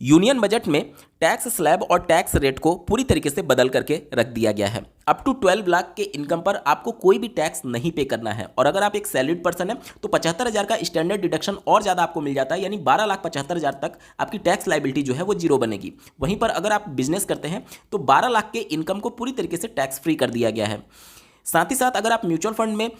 Union budget में tax slab और tax rate को पूरी तरीके से बदल करके रख दिया गया है। अप टू 12 लाख के इनकम पर आपको कोई भी टैक्स नहीं पे करना है और अगर आप एक सैलरीड पर्सन है तो 75,000 का स्टैंडर्ड डिडक्शन और ज़्यादा आपको मिल जाता है, यानी 12,75,000 तक आपकी टैक्स लाइबिलिटी जो है वो जीरो बनेगी। वहीं पर अगर आप बिजनेस करते हैं तो 12 लाख के इनकम को पूरी तरीके से टैक्स फ्री कर दिया गया है। साथ ही साथ अगर आप म्यूचुअल फंड में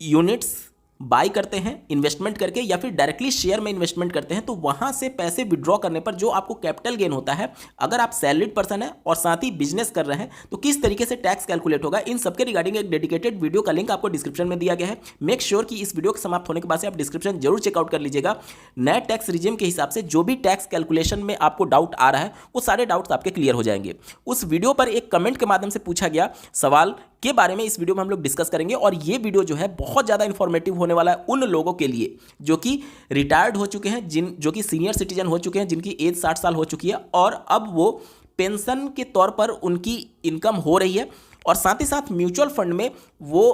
यूनिट्स बाई करते हैं इन्वेस्टमेंट करके या फिर डायरेक्टली शेयर में इन्वेस्टमेंट करते हैं तो वहां से पैसे विड्रॉ करने पर जो आपको कैपिटल गेन होता है, अगर आप सैलरीड पर्सन है और साथ ही बिजनेस कर रहे हैं तो किस तरीके से टैक्स कैलकुलेट होगा, इन सबके रिगार्डिंग एक डेडिकेटेड वीडियो का लिंक आपको डिस्क्रिप्शन में दिया गया है। मेक श्योर कि इस वीडियो के समाप्त होने के बाद से आप डिस्क्रिप्शन जरूर चेकआउट कर लीजिएगा। नए टैक्स रिजिम के हिसाब से जो भी टैक्स कैलकुलेशन में आपको डाउट आ रहा है वो सारे डाउट्स आपके क्लियर हो जाएंगे। उस वीडियो पर एक कमेंट के माध्यम से पूछा गया सवाल के बारे में इस वीडियो में हम लोग डिस्कस करेंगे और ये वीडियो जो है बहुत ज़्यादा इंफॉर्मेटिव होने वाला है उन लोगों के लिए जो कि रिटायर्ड हो चुके हैं, जो कि सीनियर सिटीजन हो चुके हैं, जिनकी एज 60 साल हो चुकी है और अब वो पेंशन के तौर पर उनकी इनकम हो रही है और साथ ही साथ म्यूचुअल फंड में वो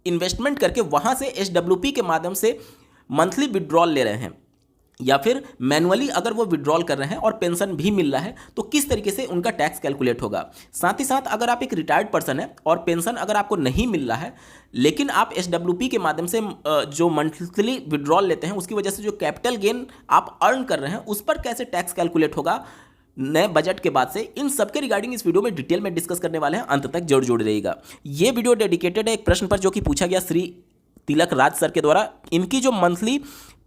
इन्वेस्टमेंट करके वहाँ से SWP के माध्यम से मंथली विड्रॉल ले रहे हैं या फिर मैनुअली अगर वो विड्रॉल कर रहे हैं और पेंशन भी मिल रहा है तो किस तरीके से उनका टैक्स कैलकुलेट होगा। साथ ही साथ अगर आप एक रिटायर्ड पर्सन है और पेंशन अगर आपको नहीं मिल रहा है लेकिन आप SWP के माध्यम से जो मंथली विड्रॉल लेते हैं उसकी वजह से जो कैपिटल गेन आप अर्न कर रहे हैं उस पर कैसे टैक्स कैलकुलेट होगा नए बजट के बाद से, इन सब के रिगार्डिंग इस वीडियो में डिटेल में डिस्कस करने वाले हैं। अंत तक जरूर जुड़े रहिएगा। ये वीडियो डेडिकेटेड है एक प्रश्न पर जो कि पूछा गया श्री तिलक राज सर के द्वारा। इनकी जो मंथली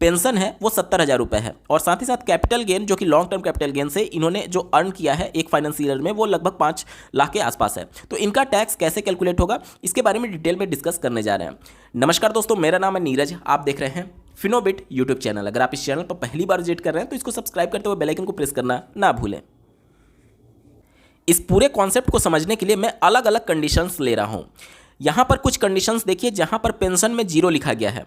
पेंशन है वो 70,000 रुपये है और साथ ही साथ कैपिटल गेन जो कि लॉन्ग टर्म कैपिटल गेन से इन्होंने जो अर्न किया है एक फाइनेंशियल में वो लगभग 5 लाख के आसपास है। तो इनका टैक्स कैसे कैलकुलेट होगा इसके बारे में डिटेल में डिस्कस करने जा रहे हैं। नमस्कार दोस्तों, मेरा नाम है नीरज, आप देख रहे हैं फिनोबिट यूट्यूब चैनल। अगर आप इस चैनल पर पहली बार विजिट कर रहे हैं तो इसको सब्सक्राइब करते हुए बेल आइकन को प्रेस करना ना भूलें। इस पूरे कॉन्सेप्ट को समझने के लिए मैं अलग अलग कंडीशंस ले रहा हूँ। यहाँ पर कुछ कंडीशंस देखिए जहाँ पर पेंशन में जीरो लिखा गया है।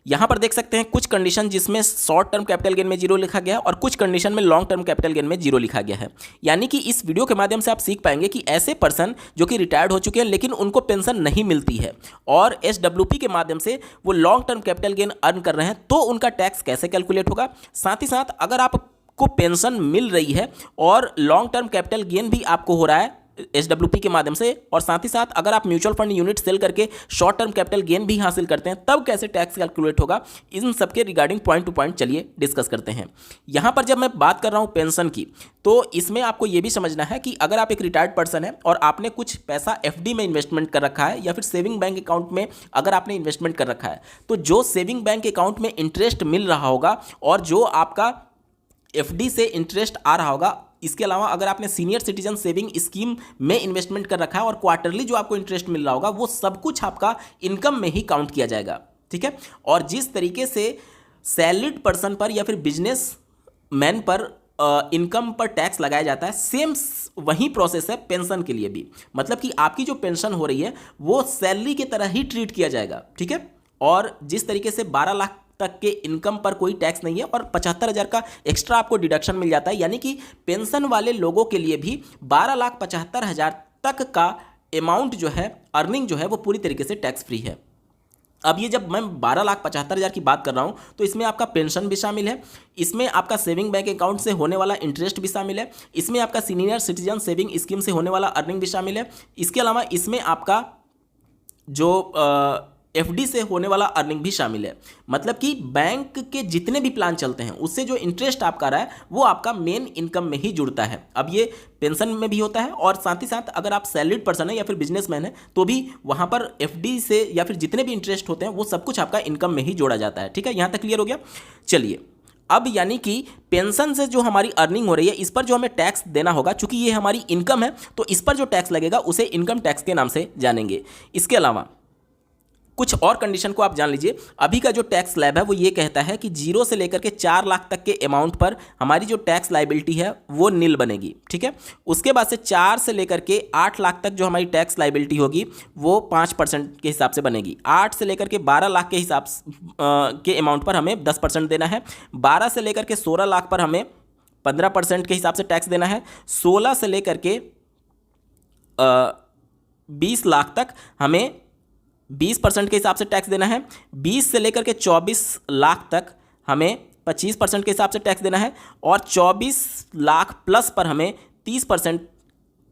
यहाँ पर देख सकते हैं कुछ कंडीशन जिसमें शॉर्ट टर्म कैपिटल गेन में जीरो लिखा गया है और कुछ कंडीशन में लॉन्ग टर्म कैपिटल गेन में जीरो लिखा गया है। यानी कि इस वीडियो के माध्यम से आप सीख पाएंगे कि ऐसे पर्सन जो कि रिटायर्ड हो चुके हैं लेकिन उनको पेंशन नहीं मिलती है और SWP के माध्यम से वो long term capital gain earn कर रहे हैं तो उनका टैक्स कैसे कैलकुलेट होगा। साथ ही साथ अगर आपको पेंशन मिल रही है और लॉन्ग टर्म कैपिटल गेन भी आपको हो रहा है SWP के माध्यम से और साथ ही साथ अगर आप म्यूचुअल फंड यूनिट सेल करके शॉर्ट टर्म कैपिटल गेन भी हासिल करते हैं तब कैसे टैक्स कैलकुलेट होगा, इन सबके रिगार्डिंग पॉइंट टू पॉइंट चलिए डिस्कस करते हैं। यहाँ पर जब मैं बात कर रहा हूँ पेंशन की तो इसमें आपको ये भी समझना है कि अगर आप एक रिटायर्ड पर्सन है और आपने कुछ पैसा FD में इन्वेस्टमेंट कर रखा है या फिर सेविंग बैंक अकाउंट में अगर आपने इन्वेस्टमेंट कर रखा है तो जो सेविंग बैंक अकाउंट में इंटरेस्ट मिल रहा होगा और जो आपका FD से इंटरेस्ट आ रहा होगा, इसके अलावा अगर आपने सीनियर सिटीजन सेविंग स्कीम में इन्वेस्टमेंट कर रखा है और क्वार्टरली जो आपको इंटरेस्ट मिल रहा होगा वो सब कुछ आपका इनकम में ही काउंट किया जाएगा। ठीक है। और जिस तरीके से सैलरीड पर्सन पर या फिर बिजनेस मैन पर इनकम पर टैक्स लगाया जाता है, सेम वही प्रोसेस है पेंशन के लिए भी। मतलब कि आपकी जो पेंशन हो रही है वो सैलरी की तरह ही ट्रीट किया जाएगा। ठीक है। और जिस तरीके से 12 लाख तक के इनकम पर कोई टैक्स नहीं है और 75,000 का एक्स्ट्रा आपको डिडक्शन मिल जाता है, यानी कि पेंशन वाले लोगों के लिए भी 12,75,000 तक का अमाउंट जो है, अर्निंग जो है वो पूरी तरीके से टैक्स फ्री है। अब ये जब मैं 12,75,000 की बात कर रहा हूँ तो इसमें आपका पेंशन भी शामिल है, इसमें आपका सेविंग बैंक अकाउंट से होने वाला इंटरेस्ट भी शामिल है, इसमें आपका सीनियर सिटीजन सेविंग स्कीम से होने वाला अर्निंग भी शामिल है, इसके अलावा इसमें आपका जो FD से होने वाला अर्निंग भी शामिल है। मतलब कि बैंक के जितने भी प्लान चलते हैं उससे जो इंटरेस्ट आपका आ रहा है वो आपका मेन इनकम में ही जुड़ता है। अब ये पेंशन में भी होता है और साथ ही साथ अगर आप सैलरीड पर्सन है या फिर बिजनेसमैन है तो भी वहाँ पर FD से या फिर जितने भी इंटरेस्ट होते हैं वो सब कुछ आपका इनकम में ही जोड़ा जाता है। ठीक है, यहाँ तक क्लियर हो गया। चलिए, अब यानी कि पेंशन से जो हमारी अर्निंग हो रही है इस पर जो हमें टैक्स देना होगा, चूंकि ये हमारी इनकम है तो इस पर जो टैक्स लगेगा उसे इनकम टैक्स के नाम से जानेंगे। इसके अलावा कुछ और कंडीशन को आप जान लीजिए। अभी का जो टैक्स स्लैब है वो ये कहता है कि 0 से लेकर के 4 लाख तक के अमाउंट पर हमारी जो टैक्स लाइबिलिटी है वो नील बनेगी। ठीक है। उसके बाद से 4 से लेकर के 8 लाख तक जो हमारी टैक्स लाइबिलिटी होगी वो 5% के हिसाब से बनेगी। 8 से लेकर के 12 लाख के हिसाब के अमाउंट पर हमें 10% देना है। 12 से लेकर के 16 लाख पर हमें 15% के हिसाब से टैक्स देना है। 16 से लेकर के 20 लाख तक हमें 20% के हिसाब से टैक्स देना है। 20 से लेकर के 24 लाख तक हमें 25% के हिसाब से टैक्स देना है, और 24 लाख प्लस पर हमें 30%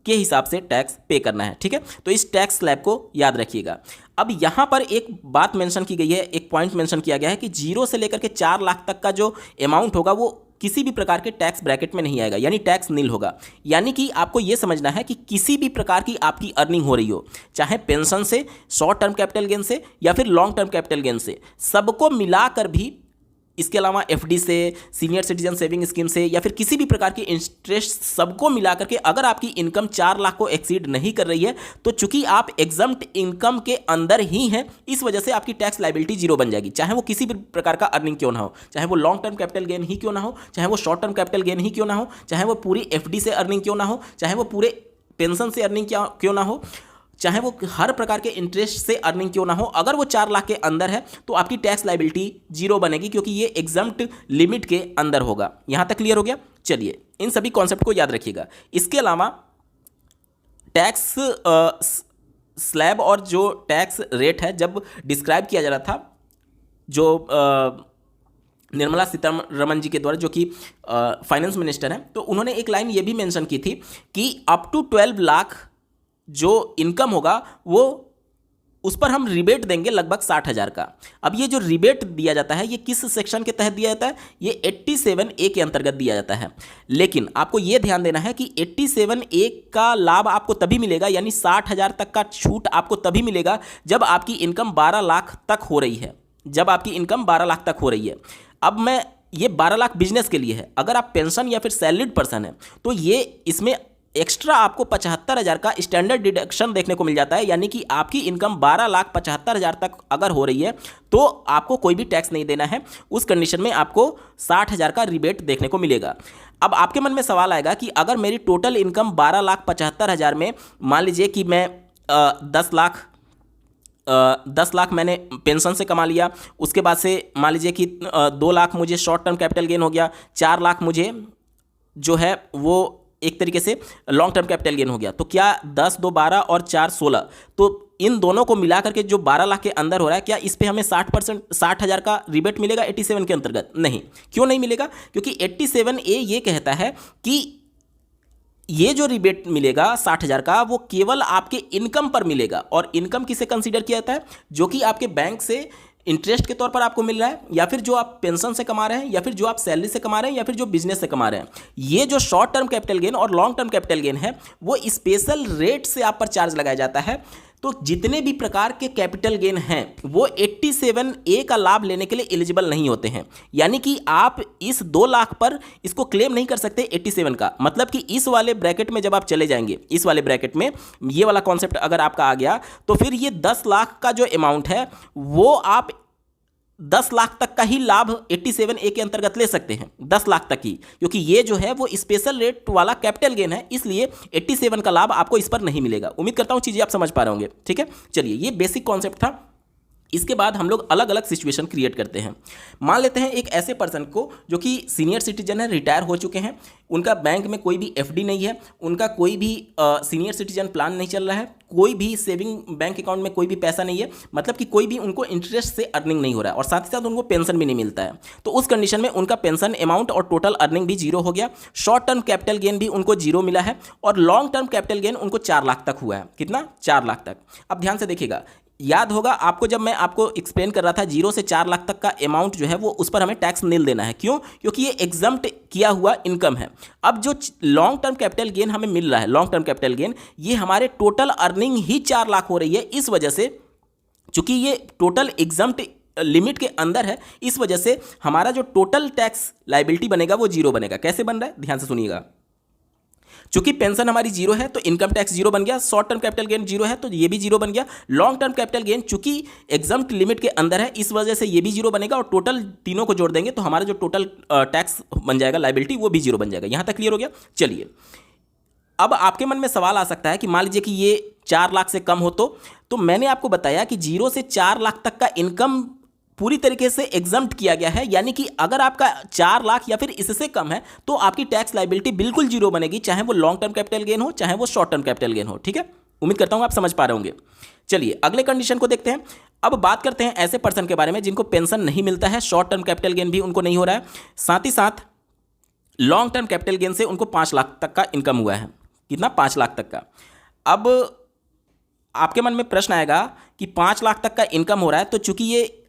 के हिसाब से टैक्स पे करना है। ठीक है, तो इस टैक्स स्लैब को याद रखिएगा। अब यहां पर एक बात मेंशन की गई है, एक पॉइंट मेंशन किया गया है कि 0 से लेकर के 4 लाख तक का जो अमाउंट होगा वो किसी भी प्रकार के टैक्स ब्रैकेट में नहीं आएगा, यानी टैक्स नील होगा। यानी कि आपको यह समझना है कि किसी भी प्रकार की आपकी अर्निंग हो रही हो, चाहे पेंशन से, शॉर्ट टर्म कैपिटल गेन से या फिर लॉन्ग टर्म कैपिटल गेन से, सबको मिलाकर भी, इसके अलावा एफडी से, सीनियर सिटीजन सेविंग स्कीम से या फिर किसी भी प्रकार की इंटरेस्ट, सबको मिलाकर के अगर आपकी इनकम 4 लाख को एक्सीड नहीं कर रही है तो चूंकि आप एग्जम्प्ट इनकम के अंदर ही हैं, इस वजह से आपकी टैक्स लायबिलिटी जीरो बन जाएगी, चाहे वो किसी भी प्रकार का अर्निंग क्यों ना हो, चाहे वो लॉन्ग टर्म कैपिटल गेन ही क्यों ना हो, चाहे वो शॉर्ट टर्म कैपिटल गेन ही क्यों ना हो, चाहे वो पूरी एफडी से अर्निंग क्यों ना हो, चाहे वो पूरे पेंशन से अर्निंग क्यों ना हो, चाहे वो हर प्रकार के इंटरेस्ट से अर्निंग क्यों ना हो, अगर वो 4 लाख के अंदर है तो आपकी टैक्स लायबिलिटी जीरो बनेगी, क्योंकि ये एग्जम्प्ट लिमिट के अंदर होगा। यहां तक क्लियर हो गया? चलिए, इन सभी कॉन्सेप्ट को याद रखिएगा। इसके अलावा टैक्स स्लैब और जो टैक्स रेट है, जब डिस्क्राइब किया जा रहा था, जो निर्मला सीतारमण जी के द्वारा, जो कि फाइनेंस मिनिस्टर हैं, तो उन्होंने एक लाइन ये भी मेंशन की थी कि अप टू 12 लाख जो इनकम होगा वो, उस पर हम रिबेट देंगे लगभग 60,000 का। अब ये जो रिबेट दिया जाता है ये किस सेक्शन के तहत दिया जाता है? ये 87A के अंतर्गत दिया जाता है। लेकिन आपको ये ध्यान देना है कि 87A का लाभ आपको तभी मिलेगा, यानी 60,000 तक का छूट आपको तभी मिलेगा जब आपकी इनकम 12 लाख तक हो रही है, जब आपकी इनकम 12 लाख तक हो रही है। अब मैं ये 12 लाख बिजनेस के लिए है, अगर आप पेंशन या फिर सैलरीड पर्सन है तो ये इसमें एक्स्ट्रा आपको 75,000 का स्टैंडर्ड डिडक्शन देखने को मिल जाता है, यानी कि आपकी इनकम 12,75,000 तक अगर हो रही है तो आपको कोई भी टैक्स नहीं देना है। उस कंडीशन में आपको 60,000 का रिबेट देखने को मिलेगा। अब आपके मन में सवाल आएगा कि अगर मेरी टोटल इनकम 12,75,000 में, मान लीजिए कि मैं 10 लाख मैंने पेंशन से कमा लिया, उसके बाद से मान लीजिए कि 2 लाख मुझे शॉर्ट टर्म कैपिटल गेन हो गया, 4 लाख मुझे जो है वो एक तरीके से लॉन्ग टर्म कैपिटल गेन हो गया, तो क्या 10 2 12 और 4 16, तो इन दोनों को मिला करके जो 12 लाख के अंदर हो रहा है, क्या इस पे हमें 60,000 का रिबेट मिलेगा 87 के अंतर्गत? नहीं। क्यों नहीं मिलेगा? क्योंकि 87A ये कहता है कि ये जो रिबेट मिलेगा 60,000 का, वो केवल आपके इनकम पर मिलेगा। और इनकम किसे कंसीडर किया जाता है? जो कि आपके बैंक से इंटरेस्ट के तौर पर आपको मिल रहा है, या फिर जो आप पेंशन से कमा रहे हैं, या फिर जो आप सैलरी से कमा रहे हैं, या फिर जो बिजनेस से कमा रहे हैं। ये जो शॉर्ट टर्म कैपिटल गेन और लॉन्ग टर्म कैपिटल गेन है वो स्पेशल रेट से आप पर चार्ज लगाया जाता है। तो जितने भी प्रकार के कैपिटल गेन हैं वो 87A का लाभ लेने के लिए एलिजिबल नहीं होते हैं, यानी कि आप इस 2 लाख पर इसको क्लेम नहीं कर सकते 87 का। मतलब कि इस वाले ब्रैकेट में जब आप चले जाएंगे, इस वाले ब्रैकेट में ये वाला कॉन्सेप्ट अगर आपका आ गया, तो फिर ये 10 लाख का जो अमाउंट है वो आप 10 लाख तक का ही लाभ 87A के अंतर्गत ले सकते हैं, 10 लाख तक ही, क्योंकि ये जो है वो स्पेशल रेट वाला कैपिटल गेन है, इसलिए 87 का लाभ आपको इस पर नहीं मिलेगा। उम्मीद करता हूं चीजें आप समझ पा रहे होंगे। ठीक है, चलिए, ये बेसिक कॉन्सेप्ट था। इसके बाद हम लोग अलग अलग सिचुएशन क्रिएट करते हैं। मान लेते हैं एक ऐसे पर्सन को जो कि सीनियर सिटीजन है, रिटायर हो चुके हैं, उनका बैंक में कोई भी एफडी नहीं है, उनका कोई भी सीनियर सिटीजन प्लान नहीं चल रहा है, कोई भी सेविंग बैंक अकाउंट में कोई भी पैसा नहीं है, मतलब कि कोई भी उनको इंटरेस्ट से अर्निंग नहीं हो रहा है, और साथ ही साथ उनको पेंशन भी नहीं मिलता है। तो उस कंडीशन में उनका पेंशन अमाउंट और टोटल अर्निंग भी जीरो हो गया, शॉर्ट टर्म कैपिटल गेन भी उनको जीरो मिला है, और लॉन्ग टर्म कैपिटल गेन उनको 4 लाख तक हुआ है। कितना? 4 लाख तक। अब ध्यान से देखिएगा, याद होगा आपको जब मैं आपको एक्सप्लेन कर रहा था 0 से 4 लाख तक का अमाउंट जो है वो उस पर हमें टैक्स नील देना है। क्यों? क्योंकि ये एग्जम्प्ट किया हुआ इनकम है। अब जो लॉन्ग टर्म कैपिटल गेन हमें मिल रहा है, लॉन्ग टर्म कैपिटल गेन, ये हमारे टोटल अर्निंग ही 4 लाख हो रही है। इस वजह से चूंकि ये टोटल एग्जम्प्ट लिमिट के अंदर है, इस वजह से हमारा जो टोटल टैक्स लायबिलिटी बनेगा वो जीरो बनेगा। कैसे बन रहा है? ध्यान से सुनिएगा। चूंकि पेंशन हमारी जीरो है तो इनकम टैक्स जीरो बन गया, short term capital gain zero है तो ये भी जीरो बन गया, लॉन्ग टर्म कैपिटल गेन चूंकि एग्जम्प्ट लिमिट के अंदर है इस वजह से ये भी जीरो बनेगा, और टोटल तीनों को जोड़ देंगे तो हमारा जो टोटल टैक्स बन जाएगा लायबिलिटी वो भी जीरो बन जाएगा। यहां तक क्लियर हो गया? चलिए, अब आपके मन में सवाल आ सकता है कि मान लीजिए कि ये 4 लाख से कम हो तो मैंने आपको बताया कि 0 से 4 लाख तक का इनकम पूरी तरीके से एग्जम्प्ट किया गया है, यानी कि अगर आपका 4 लाख या फिर इससे कम है तो आपकी टैक्स लायबिलिटी बिल्कुल जीरो बनेगी, चाहे वो लॉन्ग टर्म कैपिटल गेन हो चाहे वो शॉर्ट टर्म कैपिटल गेन हो। ठीक है, उम्मीद करता हूं आप समझ पा रहे होंगे। चलिए अगले कंडीशन को देखते हैं। अब बात करते हैं ऐसे पर्सन के बारे में जिनको पेंशन नहीं मिलता है, शॉर्ट टर्म कैपिटल गेन भी उनको नहीं हो रहा है, साथ ही साथ लॉन्ग टर्म कैपिटल गेन से उनको 5 लाख तक का इनकम हुआ है। कितना? 5 लाख तक का। अब आपके मन में प्रश्न आएगा कि 5 लाख तक का इनकम हो रहा है, तो चूंकि ये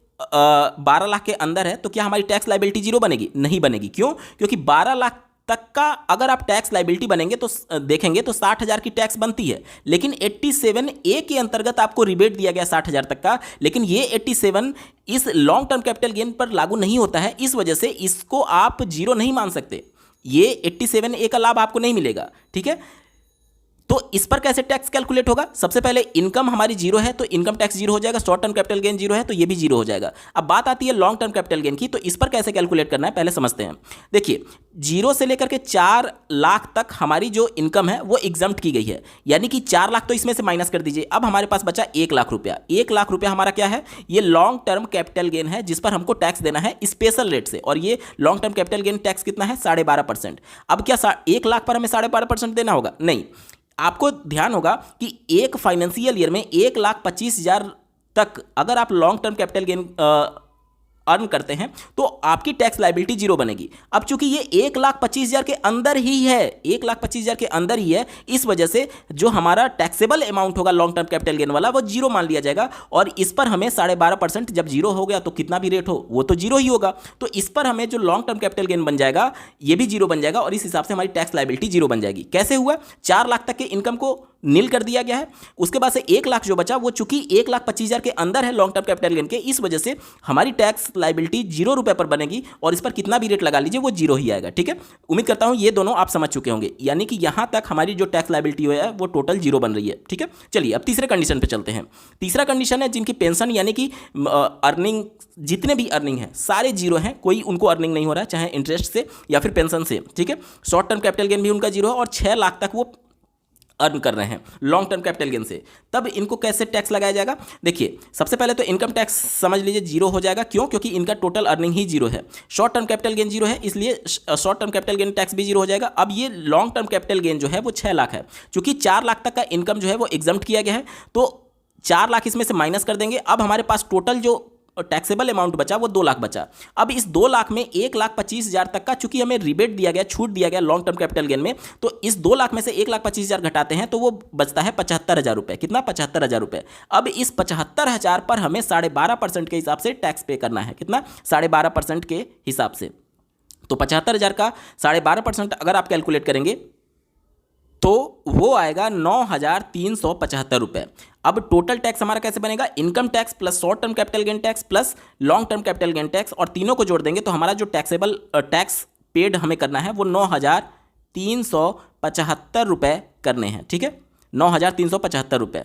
12 लाख के अंदर है, तो क्या हमारी टैक्स लाइबिलिटी जीरो बनेगी? नहीं बनेगी। क्यों? क्योंकि 12 लाख तक का अगर आप टैक्स लाइबिलिटी बनेंगे तो देखेंगे तो 60,000 की टैक्स बनती है, लेकिन 87A के अंतर्गत आपको रिबेट दिया गया 60,000 तक का, लेकिन ये 87 इस लॉन्ग टर्म कैपिटल गेन पर लागू नहीं होता है, इस वजह से इसको आप जीरो नहीं मान सकते। ये 87A का लाभ आपको नहीं मिलेगा। ठीक है, तो इस पर कैसे टैक्स कैलकुलेट होगा? सबसे पहले इनकम हमारी जीरो है तो इनकम टैक्स जीरो हो जाएगा, short term capital gain zero है तो ये भी जीरो हो जाएगा। अब बात आती है लॉन्ग टर्म कैपिटल गेन की, तो इस पर कैसे कैलकुलेट करना है पहले समझते हैं। देखिए, जीरो से लेकर के 4 लाख तक हमारी जो इनकम है वो एग्जम्प्ट की गई है, यानी कि 4 लाख तो इसमें से माइनस कर दीजिए। अब हमारे पास बचा 1 लाख रुपया। 1 लाख रुपया हमारा क्या है? ये लॉन्ग टर्म कैपिटल गेन है जिस पर हमको टैक्स देना है स्पेशल रेट से, और ये long term capital gain tax कितना है? 12.5%। अब क्या 1 लाख पर हमें 12.5% देना होगा? नहीं। आपको ध्यान होगा कि एक फाइनेंशियल ईयर में 1,25,000 तक अगर आप long term capital gain earn करते हैं तो आपकी टैक्स लाइबिलिटी जीरो बनेगी। अब चूंकि ये 1,25,000 के अंदर ही है, 1,25,000 के अंदर ही है, इस वजह से जो हमारा टैक्सेबल अमाउंट होगा लॉन्ग टर्म कैपिटल गेन वाला वो जीरो मान लिया जाएगा, और इस पर हमें 12.5%, जब जीरो हो गया तो कितना भी रेट हो वो तो जीरो ही होगा, तो इस पर हमें जो लॉन्ग टर्म कैपिटल गेन बन जाएगा ये भी जीरो बन जाएगा, और इस हिसाब से हमारी टैक्स लाइबिलिटी जीरो बन जाएगी। कैसे हुआ? 4 लाख तक के इनकम को नील कर दिया गया है, उसके बाद से 1 लाख जो बचा वो चूंकि 1,25,000 के अंदर है लॉन्ग टर्म कैपिटल गेन के, इस वजह से हमारी टैक्स लाइबिलिटी ₹0 पर बनेगी, और इस पर कितना भी रेट लगा लीजिए वो जीरो ही आएगा। ठीक है, उम्मीद करता हूं ये दोनों आप समझ चुके होंगे, यानी कि यहां तक हमारी जो टैक्स लाइबिलिटी है वो टोटल जीरो बन रही है। ठीक है, चलिए अब तीसरे कंडीशन पे चलते हैं। तीसरा कंडीशन है जिनकी पेंशन यानी कि अर्निंग, जितने भी अर्निंग है सारे जीरो हैं, कोई उनको अर्निंग नहीं हो रहा है, चाहे इंटरेस्ट से या फिर पेंशन से। ठीक है, शॉर्ट टर्म कैपिटल गेन भी उनका जीरो है, और 6 लाख तक वो अर्न कर रहे हैं लॉन्ग टर्म कैपिटल गेन से। तब इनको कैसे टैक्स लगाया जाएगा? देखिए, सबसे पहले तो इनकम टैक्स समझ लीजिए जीरो हो जाएगा। क्यों? क्योंकि इनका टोटल अर्निंग ही जीरो है। Short term capital gain zero है, इसलिए short term capital gain tax भी जीरो हो जाएगा। अब ये लॉन्ग टर्म कैपिटल गेन जो है वो 6 लाख है, चूंकि 4 लाख तक का इनकम जो है वो एग्जम्प्ट किया गया है, तो 4 लाख इसमें से माइनस कर देंगे। अब हमारे पास टोटल जो टैक्सेबल अमाउंट बचा वो 2 लाख बचा। अब इस 2 लाख में 1,25,000 तक का चूंकि हमें रिबेट दिया गया, छूट दिया गया लॉन्ग टर्म कैपिटल गेन में, तो इस 2 लाख में से 1,25,000 घटाते हैं तो वो बचता है 75,000 रुपये। कितना? 75,000 रुपये। अब इस 75,000 पर हमें 12.5% के हिसाब से टैक्स पे करना है। कितना? 12.5% के हिसाब से। तो 75,000 का 12.5% अगर आप कैलकुलेट करेंगे तो वो आएगा 9,375 रुपये। अब टोटल टैक्स हमारा कैसे बनेगा? Income tax plus short term capital gain tax plus long term capital gain tax, और तीनों को जोड़ देंगे तो हमारा जो टैक्सेबल टैक्स पेड हमें करना है वो 9,375 रुपये करने हैं। ठीक है, 9,375 रुपये।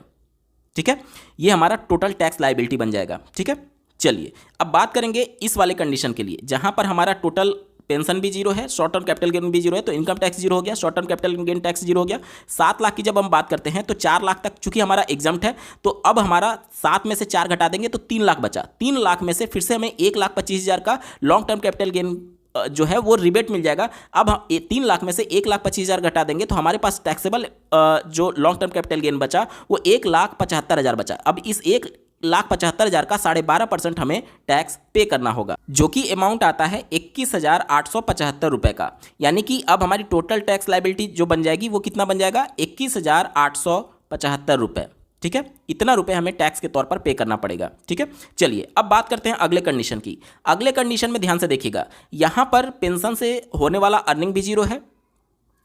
ठीक है, ये हमारा टोटल टैक्स लाइबिलिटी बन जाएगा। ठीक है, चलिए अब बात करेंगे इस वाले कंडीशन के लिए जहां पर हमारा टोटल पेंशन भी जीरो है, शॉर्ट टर्म कैपिटल गेन भी जीरो है, तो इनकम टैक्स जीरो हो गया, short term capital gain tax zero हो गया। 7 लाख की जब हम बात करते हैं तो 4 लाख तक चूंकि हमारा एग्जम्प्ट है, तो अब हमारा 7 में से 4 घटा देंगे तो 3 लाख बचा। 3 लाख में से फिर से हमें 1,25,000 का लॉन्ग टर्म कैपिटल गेन जो है वो रिबेट मिल जाएगा। अब 3 लाख में से 1,25,000 घटा देंगे तो हमारे पास टैक्सेबल जो लॉन्ग टर्म कैपिटल गेन बचा वो 1,75,000 बचा। अब इस 1,75,000 का 12.5% हमें टैक्स पे करना होगा, जो कि अमाउंट आता है 21,875 रुपये का। यानी कि अब हमारी टोटल टैक्स लाइबिलिटी जो बन जाएगी वो कितना बन जाएगा? 21,875 रुपये। ठीक है, इतना रुपए हमें टैक्स के तौर पर पे करना पड़ेगा। ठीक है, चलिए अब बात करते हैं अगले कंडीशन की। अगले कंडीशन में ध्यान से देखिएगा, यहां पर पेंशन से होने वाला अर्निंग भी जीरो है,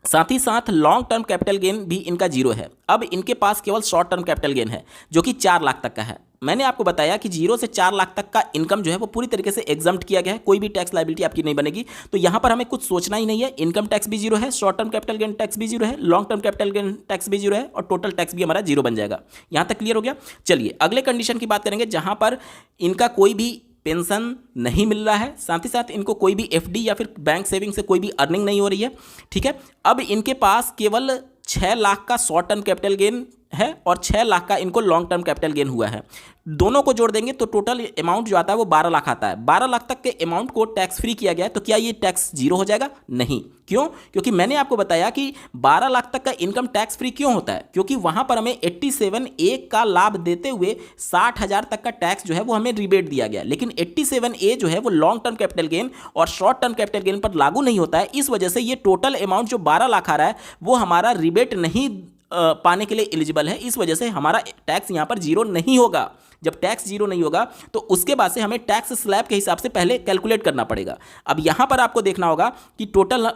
साथ ही साथ लॉन्ग टर्म कैपिटल गेन भी इनका जीरो है। अब इनके पास केवल शॉर्ट टर्म कैपिटल गेन है जो कि 4 लाख तक का है। मैंने आपको बताया कि 0 से 4 लाख तक का इनकम जो है वो पूरी तरीके से एग्जम्प्ट किया गया है, कोई भी टैक्स लाइबिलिटी आपकी नहीं बनेगी। तो यहाँ पर हमें कुछ सोचना ही नहीं है, इनकम टैक्स भी जीरो है, short term capital gain tax भी जीरो है, long term capital gain tax भी जीरो है, और टोटल टैक्स भी हमारा जीरो बन जाएगा। यहाँ तक क्लियर हो गया? चलिए अगले कंडीशन की बात करेंगे जहाँ पर इनका कोई भी पेंशन नहीं मिल रहा है, साथ ही साथ इनको कोई भी एफडी या फिर बैंक सेविंग से कोई भी अर्निंग नहीं हो रही है। ठीक है, अब इनके पास केवल 6 लाख का शॉर्ट टर्म कैपिटल गेन है और 6 लाख का इनको लॉन्ग टर्म कैपिटल गेन हुआ है। दोनों को जोड़ देंगे तो टोटल अमाउंट जो आता है वो 12 लाख आता है। 12 लाख तक के अमाउंट को टैक्स फ्री किया गया है, तो क्या ये टैक्स जीरो हो जाएगा? नहीं। क्यों? क्योंकि मैंने आपको बताया कि 12 लाख तक का इनकम टैक्स फ्री क्यों होता है, क्योंकि वहां पर हमें 87A का लाभ देते हुए 60,000 तक का टैक्स जो है वो हमें रिबेट दिया गया। लेकिन 87A जो है वो लॉन्ग टर्म कैपिटल गेन और शॉर्ट टर्म कैपिटल गेन पर लागू नहीं होता है। इस वजह से ये टोटल अमाउंट जो 12 लाख आ रहा है वो हमारा रिबेट नहीं पाने के लिए एलिजिबल है। इस वजह से हमारा टैक्स यहां पर जीरो नहीं होगा। जब टैक्स जीरो नहीं होगा तो उसके बाद से हमें टैक्स स्लैब के हिसाब से पहले कैलकुलेट करना पड़ेगा। अब यहां पर आपको देखना होगा कि टोटल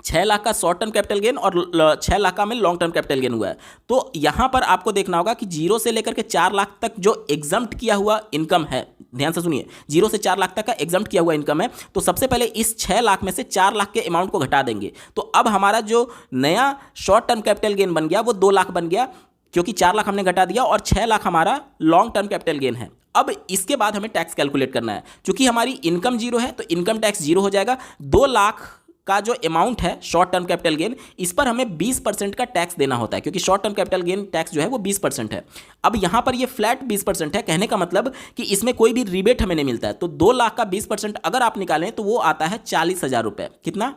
6 लाख का शॉर्ट टर्म कैपिटल गेन और 6 लाख का में लॉन्ग टर्म कैपिटल गेन हुआ है। तो यहां पर आपको देखना होगा कि 0 से लेकर के 4 लाख तक जो एग्जम्प्ट किया हुआ इनकम है, ध्यान से सुनिए, 0 से 4 लाख तक का एग्जम्प्ट किया हुआ इनकम है। तो सबसे पहले इस 6 लाख में से 4 लाख के अमाउंट को घटा देंगे। तो अब हमारा जो नया शॉर्ट टर्म कैपिटल गेन बन गया वो 2 लाख बन गया, क्योंकि 4 लाख हमने घटा दिया और 6 लाख हमारा लॉन्ग टर्म कैपिटल गेन है। अब इसके बाद हमें टैक्स कैलकुलेट करना है। क्योंकि हमारी इनकम जीरो है तो इनकम टैक्स जीरो हो जाएगा। 2 लाख का जो अमाउंट है शॉर्ट टर्म कैपिटल गेन, इस पर हमें 20% का टैक्स देना होता है, क्योंकि short term capital gain tax जो है वो 20% है। अब यहां पर ये फ्लैट 20% है, कहने का मतलब कि इसमें कोई भी रिबेट हमें नहीं मिलता है। तो 2 लाख का 20% अगर आप निकालें तो वो आता है 40,000 रुपये। कितना?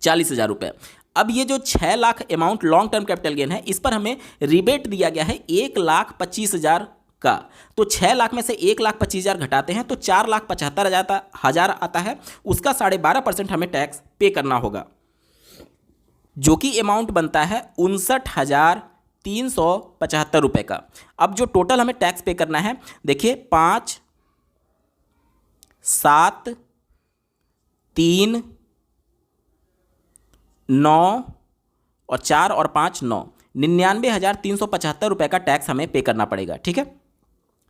40,000 रुपये। अब ये जो 6 lakh amount long term capital gain है, इस पर हमें रिबेट दिया गया है 1,25,000 का। तो 6 लाख में से 1,25,000 घटाते हैं तो 4,75,000 आता है। उसका 12.5% हमें टैक्स पे करना होगा, जो कि अमाउंट बनता है 59,375 रुपये का। अब जो टोटल हमें टैक्स पे करना है, देखिए 5, 7, 3, 9 और 4 और 5 9, 99,375 रुपये का टैक्स हमें पे करना पड़ेगा। ठीक है,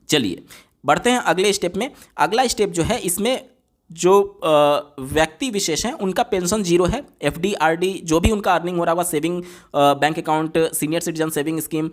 चलिए बढ़ते हैं अगले स्टेप में। अगला स्टेप जो है, इसमें जो व्यक्ति विशेष हैं उनका पेंशन जीरो है। एफडी आरडी जो भी उनका अर्निंग हो रहा होगा, saving bank account, senior citizen saving scheme,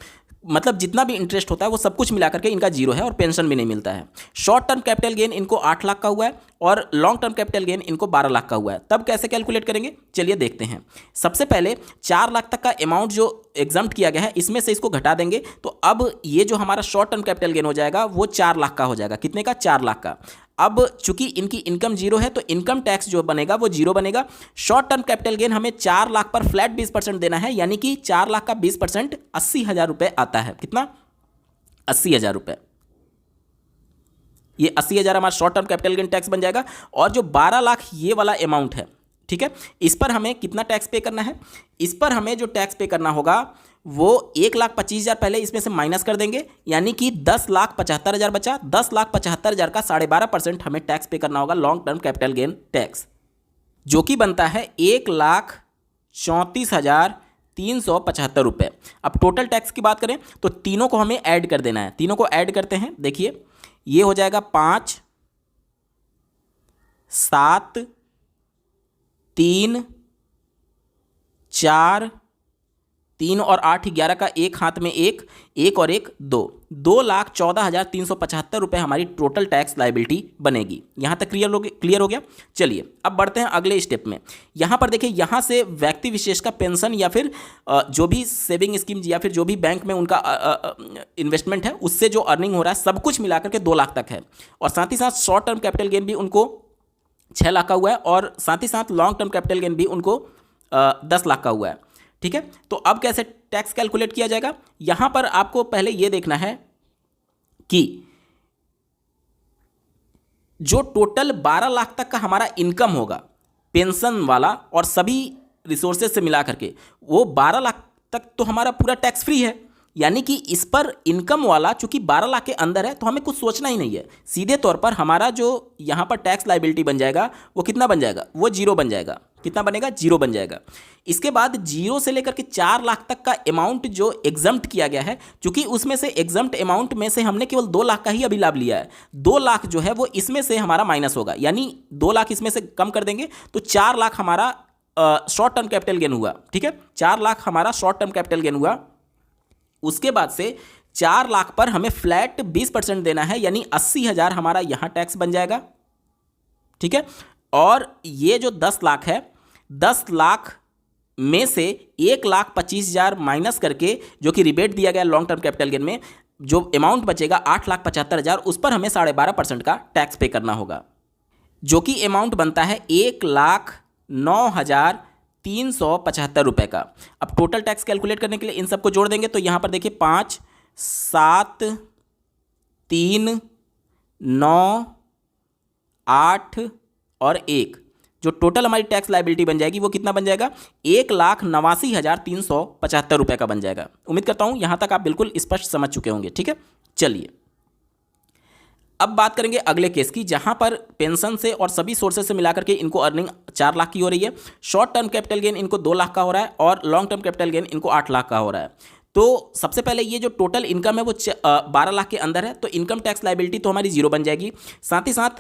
मतलब जितना भी इंटरेस्ट होता है वो सब कुछ मिला करके इनका जीरो है और पेंशन भी नहीं मिलता है। शॉर्ट टर्म कैपिटल गेन इनको 8 लाख का हुआ है और लॉन्ग टर्म कैपिटल गेन इनको 12 लाख का हुआ है। तब कैसे कैलकुलेट करेंगे, चलिए देखते हैं। सबसे पहले 4 लाख तक का अमाउंट जो एग्जम्प्ट किया गया है, इसमें से इसको घटा देंगे तो अब ये जो हमारा शॉर्ट टर्म कैपिटल गेन हो जाएगा वो 4 लाख का हो जाएगा। कितने का? 4 लाख का। अब चूंकि इनकी इनकम जीरो है तो इनकम टैक्स जो बनेगा वो जीरो बनेगा। शॉर्ट टर्म कैपिटल गेन हमें 4 लाख पर फ्लैट 20% देना है, यानी कि 4 लाख का 20% 80,000 रुपये आता है। कितना? 80,000 रुपये। ये 80,000 हमारा short term capital gain tax बन जाएगा। और जो 12 लाख ये वाला अमाउंट है, ठीक है, इस पर हमें कितना टैक्स पे करना है? इस पर हमें जो टैक्स पे करना होगा वो 1,25,000 पहले इसमें से माइनस कर देंगे, यानी कि 10,75,000 बचा। 10,75,000 का 12.5% हमें टैक्स पे करना होगा, long term capital gain tax, जो कि बनता है 1,34,375 रुपये। अब टोटल टैक्स की बात करें तो तीनों को हमें ऐड कर देना है। तीनों को ऐड करते हैं, देखिए ये हो जाएगा 5, 7, 3, 4, 3 और 8, 11 का एक हाथ में एक, एक और एक 2, 2,14,375 रुपये हमारी टोटल टैक्स लाइबिलिटी बनेगी। यहाँ तक क्लियर हो गया। चलिए अब बढ़ते हैं अगले स्टेप में। यहाँ पर देखिए, यहाँ से व्यक्ति विशेष का पेंशन या फिर जो भी सेविंग स्कीम या फिर जो भी बैंक में उनका इन्वेस्टमेंट है उससे जो अर्निंग हो रहा है सब कुछ मिलाकर के 2 लाख तक है। और साथ ही साथ शॉर्ट टर्म कैपिटल गेन भी उनको 6 लाख का हुआ है और साथ ही साथ लॉन्ग टर्म कैपिटल गेन भी उनको 10 लाख का हुआ है। ठीक है, तो अब कैसे टैक्स कैलकुलेट किया जाएगा? यहां पर आपको पहले यह देखना है कि जो टोटल 12 लाख तक का हमारा इनकम होगा पेंशन वाला और सभी रिसोर्सेज से मिला करके, वो 12 लाख तक तो हमारा पूरा टैक्स फ्री है। यानी कि इस पर इनकम वाला चूंकि 12 लाख के अंदर है तो हमें कुछ सोचना ही नहीं है। सीधे तौर पर हमारा जो यहाँ पर टैक्स लाइबिलिटी बन जाएगा वो कितना बन जाएगा? वो जीरो बन जाएगा। कितना बनेगा? जीरो बन जाएगा। इसके बाद 0 से लेकर के 4 लाख तक का अमाउंट जो एग्जम्प्ट किया गया है, चूंकि उसमें से एग्जम्प्ट अमाउंट में से हमने केवल 2 लाख का ही अभी लाभ लिया है, 2 लाख जो है वो इसमें से हमारा माइनस होगा, यानी 2 लाख इसमें से कम कर देंगे तो 4 लाख हमारा शॉर्ट टर्म कैपिटल गेन हुआ। ठीक है, 4 लाख हमारा शॉर्ट टर्म कैपिटल गेन हुआ। उसके बाद से 4 लाख पर हमें फ्लैट 20% देना है, यानी 80,000 हमारा यहां टैक्स बन जाएगा। ठीक है, और ये जो 10 लाख है, 10 लाख में से 1,25,000 माइनस करके जो कि रिबेट दिया गया लॉन्ग टर्म कैपिटल गेन में, जो अमाउंट बचेगा 8,75,000, उस पर हमें 12.5% का टैक्स पे करना होगा, जो कि अमाउंट बनता है 1,09,375 रुपये का। अब टोटल टैक्स कैलकुलेट करने के लिए इन सबको जोड़ देंगे तो यहाँ पर देखिए 5, 7, 3, 9, 8 और 1, जो टोटल हमारी टैक्स लायबिलिटी बन जाएगी वो कितना बन जाएगा, 1,89,375 रुपये का बन जाएगा। उम्मीद करता हूँ यहाँ तक आप बिल्कुल स्पष्ट समझ चुके होंगे। ठीक है, चलिए अब बात करेंगे अगले केस की, जहां पर पेंशन से और सभी सोर्सेज से मिलाकर के इनको अर्निंग 4 लाख की हो रही है, शॉर्ट टर्म कैपिटल गेन इनको 2 लाख का हो रहा है और लॉन्ग टर्म कैपिटल गेन इनको 8 लाख का हो रहा है। तो सबसे पहले ये जो टोटल इनकम है वो 12 लाख के अंदर है, तो इनकम टैक्स लायबिलिटी तो हमारी जीरो बन जाएगी। साथ ही साथ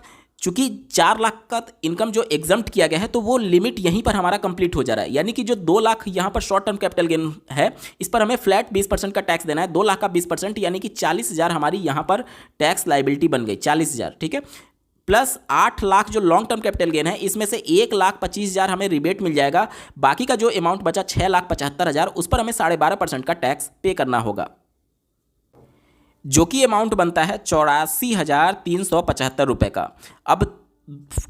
चूंकि 4 लाख का इनकम जो एग्जम्प्ट किया गया है तो वो लिमिट यहीं पर हमारा कंप्लीट हो जा रहा है, यानी कि जो 2 लाख यहाँ पर शॉर्ट टर्म कैपिटल गेन है इस पर हमें फ्लैट 20% का टैक्स देना है। 2 लाख का 20% यानी कि 40,000 हमारी यहाँ पर टैक्स लायबिलिटी बन गई, 40,000। ठीक है, प्लस 8 लाख जो लॉन्ग टर्म कैपिटल गेन है इसमें से 1,25,000 हमें रिबेट मिल जाएगा। बाकी का जो अमाउंट बचा 6,75,000 उस पर हमें 12.5% का टैक्स पे करना होगा, जो कि अमाउंट बनता है 84,375 रुपये का। अब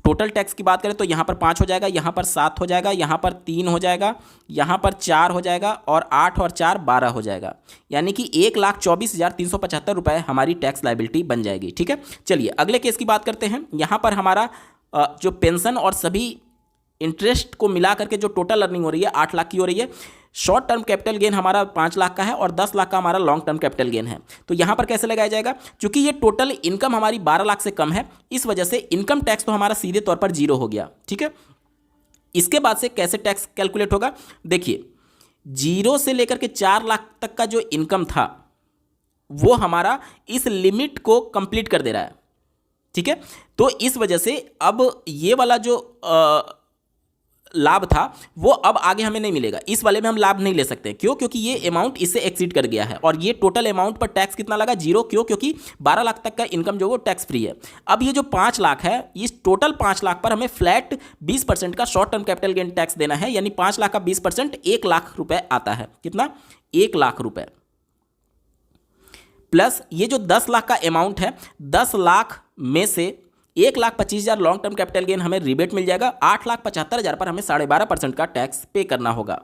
टोटल टैक्स की बात करें तो यहाँ पर 5 हो जाएगा, यहाँ पर 7 हो जाएगा, यहाँ पर 3 हो जाएगा, यहाँ पर 4 हो जाएगा और 8 और 4 12 हो जाएगा, यानी कि 1,24,375 रुपये हमारी टैक्स लायबिलिटी बन जाएगी। ठीक है, चलिए अगले केस की बात करते हैं। यहाँ पर हमारा जो पेंशन और सभी इंटरेस्ट को मिला करके जो टोटल अर्निंग हो रही है 8 लाख की हो रही है। शॉर्ट टर्म कैपिटल गेन हमारा 5 लाख का है और 10 लाख का हमारा लॉन्ग टर्म कैपिटल गेन है। तो यहाँ पर कैसे लगाया जाएगा, क्योंकि ये टोटल इनकम हमारी 12 लाख से कम है, इस वजह से इनकम टैक्स तो हमारा सीधे तौर पर जीरो हो गया। ठीक है, इसके बाद से कैसे टैक्स कैलकुलेट होगा, देखिए 0 से लेकर के 4 लाख तक का जो इनकम था वो हमारा इस लिमिट को कंप्लीट कर दे रहा है। ठीक है, तो इस वजह से अब ये वाला जो लाभ था वो अब आगे हमें नहीं मिलेगा, इस वाले में हम लाभ नहीं ले सकते। क्यों, क्योंकि ये अमाउंट इससे एक्सीड कर गया है और ये टोटल अमाउंट पर टैक्स कितना लगा, 0। क्यों, क्योंकि 12 लाख तक का इनकम जो वो टैक्स फ्री है। अब ये जो 5 लाख है, इस टोटल 5 लाख पर हमें फ्लैट 20% का short term capital gain tax देना है, यानी 5 लाख का 20% 1 लाख रुपए आता है। कितना, 1 लाख रुपए, प्लस ये जो 10 लाख का अमाउंट है, 10 लाख में से 1,25,000 लॉन्ग टर्म कैपिटल गेन हमें रिबेट मिल जाएगा। 8,75,000 पर हमें 12.5% का टैक्स पे करना होगा,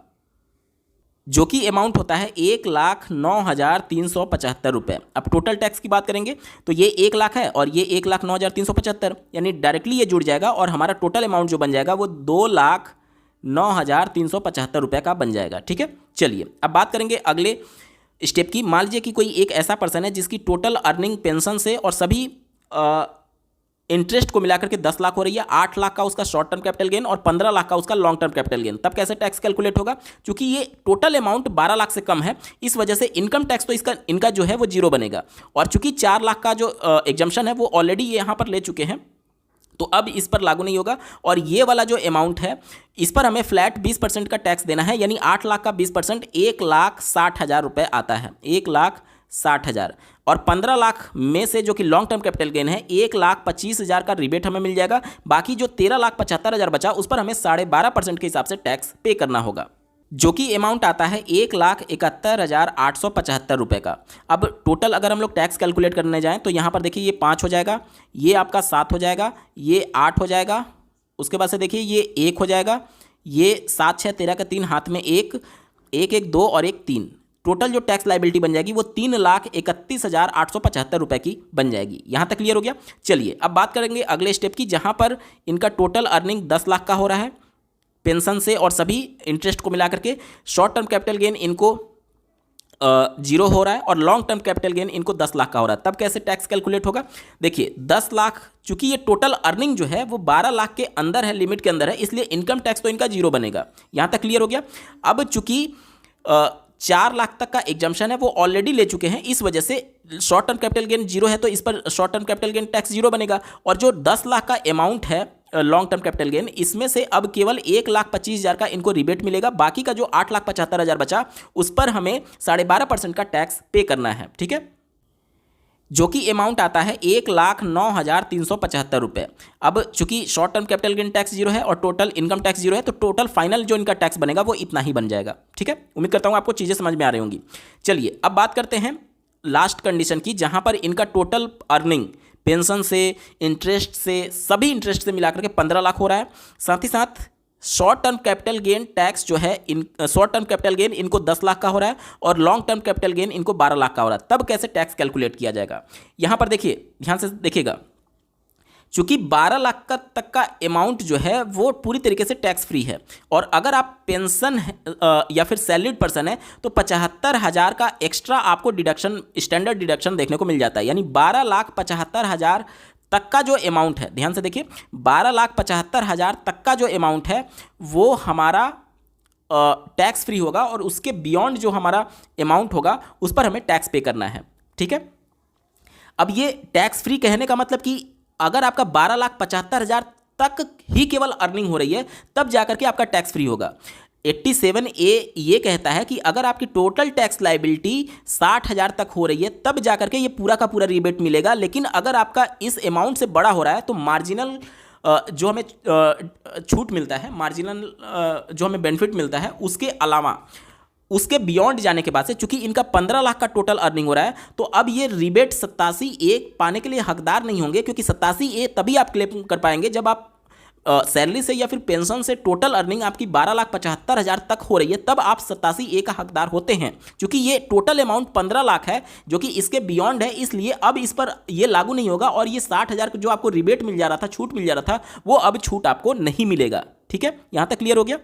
जो कि अमाउंट होता है 1,09,375 रुपये। अब टोटल टैक्स की बात करेंगे तो ये 1 लाख है और ये 1,09,375, यानी डायरेक्टली ये जुड़ जाएगा और हमारा टोटल अमाउंट जो बन जाएगा वो 2,09,375 रुपये का बन जाएगा। ठीक है, चलिए अब बात करेंगे अगले स्टेप की। मान लीजिए कि कोई एक ऐसा पर्सन है जिसकी टोटल अर्निंग पेंशन से और सभी इंटरेस्ट को मिलाकर के 10 लाख हो रही है, 8 लाख का उसका शॉर्ट टर्म कैपिटल गेन और 15 लाख का उसका लॉन्ग टर्म कैपिटल गेन। तब कैसे टैक्स कैलकुलेट होगा, क्योंकि ये टोटल अमाउंट 12 लाख से कम है, इस वजह से इनकम टैक्स तो इनका जो है वो जीरो बनेगा। और चूंकि 4 लाख का जो एग्जम्पशन है वो ऑलरेडी यहाँ पर ले चुके हैं, तो अब इस पर लागू नहीं होगा। और ये वाला जो अमाउंट है इस पर हमें फ्लैट 20% का टैक्स देना है, यानी 8 लाख का 20% 1,60,000 रुपये आता है, 1,60,000। और 15 लाख में से जो कि लॉन्ग टर्म कैपिटल गेन है 1,25,000 का रिबेट हमें मिल जाएगा। बाकी जो 13,75,000 बचा उस पर हमें 12.5% के हिसाब से टैक्स पे करना होगा, जो कि अमाउंट आता है 1,71,875 रुपये का। अब टोटल अगर हम लोग टैक्स कैलकुलेट करने जाएं तो यहाँ पर देखिए ये 5 हो जाएगा, ये आपका 7 हो जाएगा, ये 8 हो जाएगा, उसके बाद से देखिए ये 1 हो जाएगा, ये 7, 6, 13 का 3 हाथ में 1, 1, 2 और 1, 3। टोटल जो टैक्स लायबिलिटी बन जाएगी वो 3,31,875 रुपये की बन जाएगी। यहाँ तक क्लियर हो गया। चलिए अब बात करेंगे अगले स्टेप की, जहाँ पर इनका टोटल अर्निंग 10 लाख का हो रहा है पेंशन से और सभी इंटरेस्ट को मिला करके। शॉर्ट टर्म कैपिटल गेन इनको 0 हो रहा है और लॉन्ग टर्म कैपिटल गेन इनको 10 लाख का हो रहा है। तब कैसे टैक्स कैलकुलेट होगा, देखिए 10 लाख, चूंकि ये टोटल अर्निंग जो है वो 12 लाख के अंदर है, लिमिट के अंदर है, इसलिए इनकम टैक्स तो इनका 0 बनेगा। यहाँ तक क्लियर हो गया। अब चूंकि 4 लाख तक का एग्जम्पशन है वो ऑलरेडी ले चुके हैं, इस वजह से शॉर्ट टर्म कैपिटल गेन 0 है, तो इस पर short term capital gain tax 0 बनेगा। और जो 10 लाख का अमाउंट है लॉन्ग टर्म कैपिटल गेन, इसमें से अब केवल 1,25,000 का इनको रिबेट मिलेगा। बाकी का जो 8,75,000 बचा उस पर हमें 12.5% का टैक्स पे करना है। ठीक है, जो कि अमाउंट आता है 1,09,375 रुपये। अब चूंकि short term capital gain tax zero है और टोटल इनकम टैक्स जीरो है, तो टोटल फाइनल जो इनका टैक्स बनेगा वो इतना ही बन जाएगा। ठीक है, उम्मीद करता हूँ आपको चीज़ें समझ में आ रही होंगी। चलिए अब बात करते हैं लास्ट कंडीशन की, जहाँ पर इनका टोटल अर्निंग पेंशन से, इंटरेस्ट से, सभी इंटरेस्ट से मिलाकर के 15 लाख हो रहा है। साथ ही साथ short term capital gain tax जो है, शॉर्ट टर्म कैपिटल गेन इनको 10 लाख का हो रहा है और लॉन्ग टर्म कैपिटल गेन इनको 12 लाख का हो रहा है। तब कैसे टैक्स कैलकुलेट किया जाएगा, यहां पर देखिए, ध्यान से देखिएगा। चूंकि 12 लाख का तक का अमाउंट जो है वो पूरी तरीके से टैक्स फ्री है, और अगर आप पेंशन या फिर सैलरीड पर्सन है तो 75,000 का एक्स्ट्रा आपको डिडक्शन, स्टैंडर्ड डिडक्शन देखने को मिल जाता है। यानी 12,75,000 तक का जो अमाउंट है, ध्यान से देखिए, 12,75,000 तक का जो अमाउंट है वो हमारा टैक्स फ्री होगा, और उसके बियॉन्ड जो हमारा अमाउंट होगा उस पर हमें टैक्स पे करना है। ठीक है, अब ये टैक्स फ्री कहने का मतलब कि अगर आपका 12,75,000 तक ही केवल अर्निंग हो रही है तब जाकर के आपका टैक्स फ्री होगा। 87A ये कहता है कि अगर आपकी टोटल टैक्स लाइबिलिटी 60,000 तक हो रही है तब जाकर के ये पूरा का पूरा रिबेट मिलेगा। लेकिन अगर आपका इस अमाउंट से बड़ा हो रहा है तो मार्जिनल जो हमें छूट मिलता है, मार्जिनल जो हमें बेनिफिट मिलता है, उसके अलावा उसके बियॉन्ड जाने के बाद से, चूंकि इनका 15 लाख का टोटल अर्निंग हो रहा है, तो अब ये रिबेट 87A पाने के लिए हकदार नहीं होंगे, क्योंकि 87A तभी आप क्लेम कर पाएंगे जब आप सैलरी से या फिर पेंशन से टोटल अर्निंग आपकी 12,75,000 तक हो रही है, तब आप 87A का हकदार होते हैं। क्योंकि ये टोटल अमाउंट 15 लाख है जो कि इसके बियॉन्ड है, इसलिए अब इस पर ये लागू नहीं होगा, और ये 60,000 जो आपको रिबेट मिल जा रहा था, छूट मिल जा रहा था, वो अब छूट आपको नहीं मिलेगा। ठीक है, यहां तक क्लियर हो गया।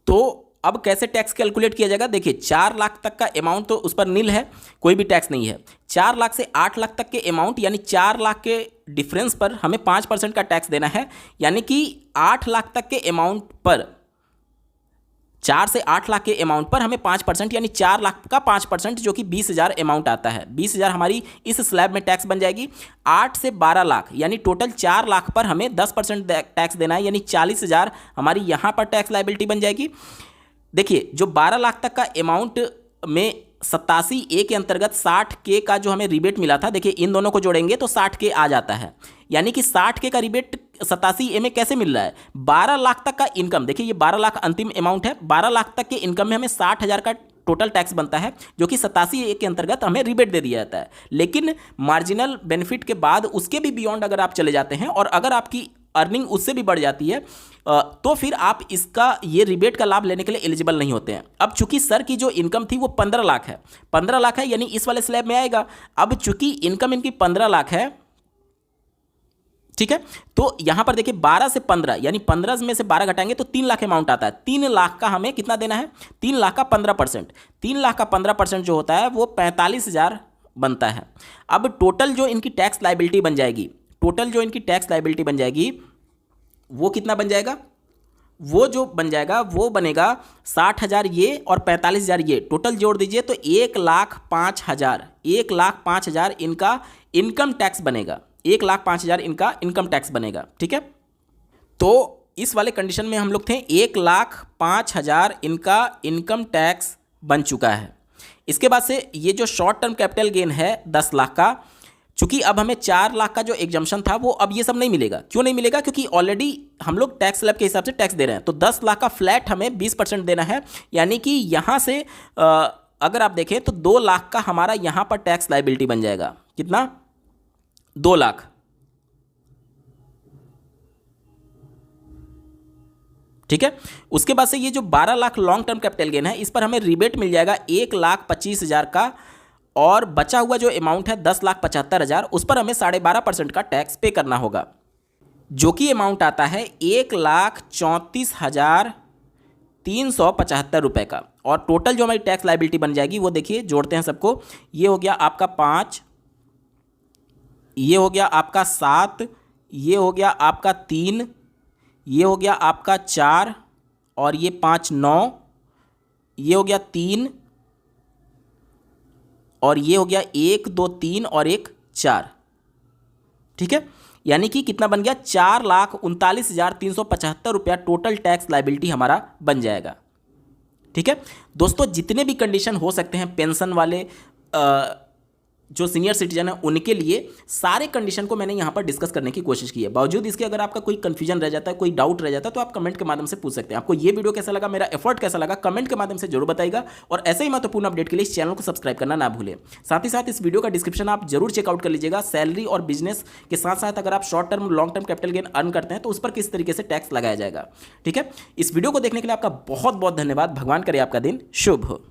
तो अब कैसे टैक्स कैलकुलेट किया जाएगा, देखिए 4 लाख तक का अमाउंट तो उस पर नील है, कोई भी टैक्स नहीं है। 4 लाख से 8 लाख तक के अमाउंट, यानी 4 लाख के डिफरेंस पर हमें 5% का टैक्स देना है। यानी कि 8 लाख तक के अमाउंट पर, 4 से 8 लाख के अमाउंट पर हमें 5%, यानी 4 लाख का 5%, जो कि 20,000 अमाउंट आता है। 20,000 हमारी इस स्लैब में टैक्स बन जाएगी। 8 से 12 लाख यानी टोटल 4 लाख पर हमें 10% टैक्स देना है, यानी 40,000 हमारी यहाँ पर टैक्स लाइबिलिटी बन जाएगी। देखिए, जो 12 लाख तक का अमाउंट में 87A के अंतर्गत 60K का जो हमें रिबेट मिला था, देखिए इन दोनों को जोड़ेंगे तो 60K आ जाता है। यानी कि 60K का रिबेट 87A में कैसे मिल रहा है, 12 लाख तक का इनकम, देखिए ये 12 लाख अंतिम अमाउंट है, 12 लाख तक के इनकम में हमें 60,000 का टोटल टैक्स बनता है, जो कि 87A के अंतर्गत हमें रिबेट दे दिया जाता है। लेकिन मार्जिनल बेनिफिट के बाद उसके भी बियॉन्ड अगर आप चले जाते हैं और अगर आपकी अर्निंग उससे भी बढ़ जाती है, तो फिर आप इसका ये रिबेट का लाभ लेने के लिए एलिजिबल नहीं होते हैं। अब चूंकि सर की जो इनकम थी वो 15 लाख है, 15 लाख है, यानी इस वाले स्लैब में आएगा। अब चूंकि इनकम इनकी 15 लाख है, ठीक है, तो यहां पर देखिए 12 से 15, यानी 15 में से 12 घटाएंगे तो 3 लाख अमाउंट आता है। 3 लाख का हमें कितना देना है, 3 लाख का 15%। 3 लाख का 15% जो होता है वो 45,000 बनता है। अब टोटल जो इनकी टैक्स लाइबिलिटी बन जाएगी, टोटल जो इनकी टैक्स लाइबिलिटी बन जाएगी वो कितना बन जाएगा, वो जो बन जाएगा वो बनेगा 60,000 ये और 45,000 ये, टोटल जोड़ दीजिए तो 1,05,000, 1,05,000 इनका इनकम टैक्स बनेगा, 1,05,000 इनका इनकम टैक्स बनेगा। ठीक है, तो इस वाले कंडीशन में हम लोग थे, 1,05,000 इनका इनकम टैक्स बन चुका है। इसके बाद से ये जो शॉर्ट टर्म कैपिटल गेन है 10 लाख का, चूंकि अब हमें 4 लाख का जो एग्जम्पशन था वो अब ये सब नहीं मिलेगा। क्यों नहीं मिलेगा, क्योंकि ऑलरेडी हम लोग टैक्स स्लैब के हिसाब से टैक्स दे रहे हैं, तो 10 लाख का फ्लैट हमें 20% देना है। यानी कि यहां से अगर आप देखें तो 2 लाख का हमारा यहां पर टैक्स लाइबिलिटी बन जाएगा। कितना, 2 लाख। ठीक है, उसके बाद से ये जो 12 lakh long term capital gain है, इस पर हमें रिबेट मिल जाएगा 1,25,000 का, और बचा हुआ जो अमाउंट है 10,75,000, उस पर हमें 12.5% का टैक्स पे करना होगा, जो कि अमाउंट आता है 1,34,375 रुपये का। और टोटल जो हमारी टैक्स लाइबिलिटी बन जाएगी वो देखिए, जोड़ते हैं सबको, ये हो गया आपका 5, ये हो गया आपका 7, ये हो गया आपका 3, ये हो गया आपका 4, और ये 5 9, ये हो गया 3, और ये हो गया 1 2 3 और 1 4। ठीक है, यानी कि कितना बन गया, 4,39,375 रुपया टोटल टैक्स लाइबिलिटी हमारा बन जाएगा। ठीक है दोस्तों, जितने भी कंडीशन हो सकते हैं पेंशन वाले, जो सीनियर सिटीजन है उनके लिए सारे कंडीशन को मैंने यहाँ पर डिस्कस करने की कोशिश की है। बावजूद इसके अगर आपका कोई कंफ्यूजन रह जाता है, कोई डाउट रह जाता है, तो आप कमेंट के माध्यम से पूछ सकते हैं। आपको ये वीडियो कैसा लगा, मेरा एफर्ट कैसा लगा, कमेंट के माध्यम से जरूर बताइएगा। और ऐसे ही महत्वपूर्ण अपडेट के लिए इस चैनल को सब्सक्राइब करना ना भूलें। साथ ही साथ इस वीडियो का डिस्क्रिप्शन आप जरूर चेकआउट कर लीजिएगा। सैलरी और बिजनेस के साथ साथ अगर आप short term long term capital gain earn करते हैं तो उस पर किस तरीके से टैक्स लगाया जाएगा। ठीक है, इस वीडियो को देखने के लिए आपका बहुत बहुत धन्यवाद। भगवान करे आपका दिन शुभ हो।